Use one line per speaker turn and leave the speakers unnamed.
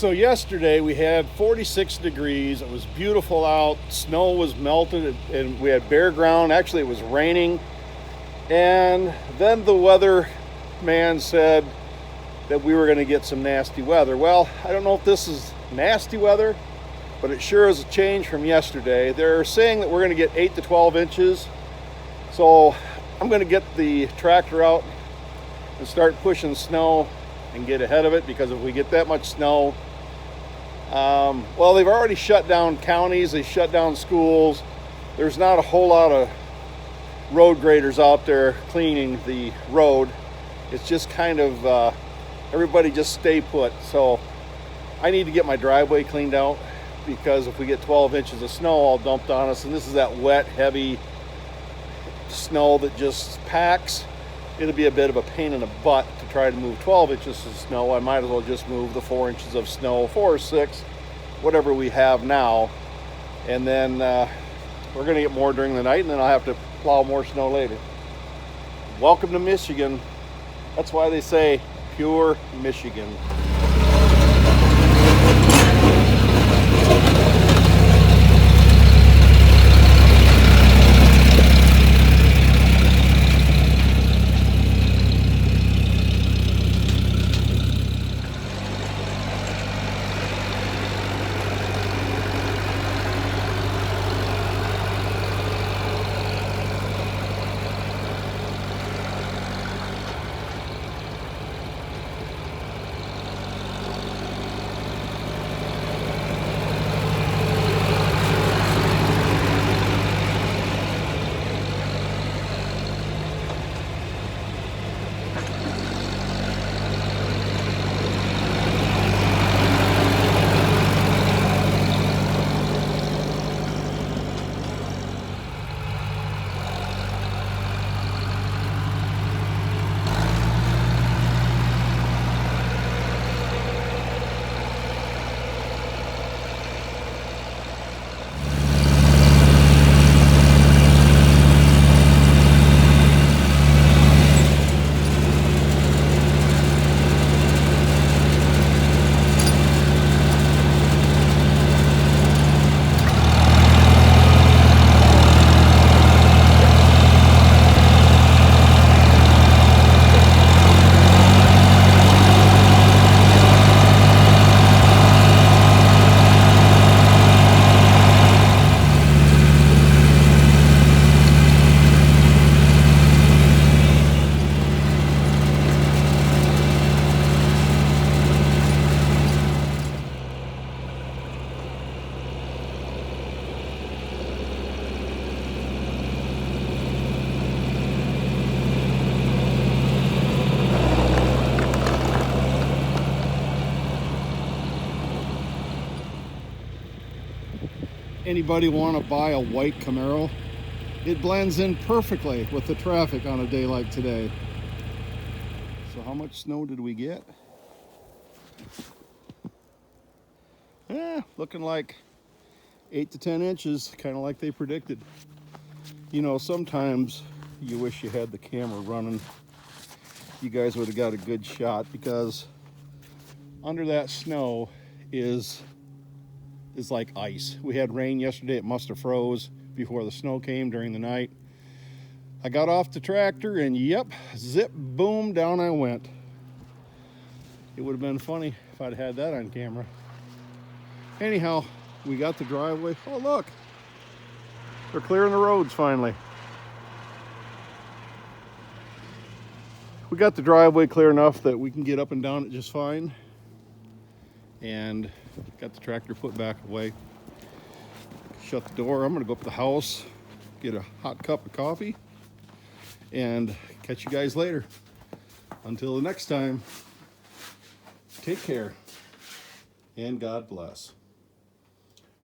So yesterday we had 46 degrees. It was beautiful out. Snow was melted and we had bare ground. Actually, it was raining. And then the weather man said that we were going to get some nasty weather. Well, I don't know if this is nasty weather, but it sure is a change from yesterday. They're saying that we're going to get 8 to 12 inches. So I'm going to get the tractor out and start pushing snow and get ahead of it, because if we get that much snow, well, they've already shut down counties, they shut down schools. There's not a whole lot of road graders out there cleaning the road. It's just kind of everybody just stay put. So I need to get my driveway cleaned out, because if we get 12 inches of snow all dumped on us, and this is that wet, heavy snow that just packs, it'll be a bit of a pain in the butt to try to move 12 inches of snow. I might as well just move the 4 inches of snow, 4 or 6, whatever we have now. And then we're gonna get more during the night, and then I'll have to plow more snow later. Welcome to Michigan. That's why they say pure Michigan. Anybody want to buy a white Camaro? It blends in perfectly with the traffic on a day like today. So how much snow did we get? Looking like 8 to 10 inches, kind of like they predicted. You know, sometimes you wish you had the camera running. You guys would have got a good shot, because under that snow is like ice. We had rain yesterday. It must have froze before the snow came during the night. I got off the tractor and yep, zip, boom, down I went. It would have been funny if I'd had that on camera. Anyhow, we got the driveway. Oh, look, they're clearing the roads finally. We got the driveway clear enough that we can get up and down it just fine. And got the tractor put back away. Shut the door. I'm gonna go up to the house, get a hot cup of coffee, and catch you guys later. Until the next time, take care and God bless.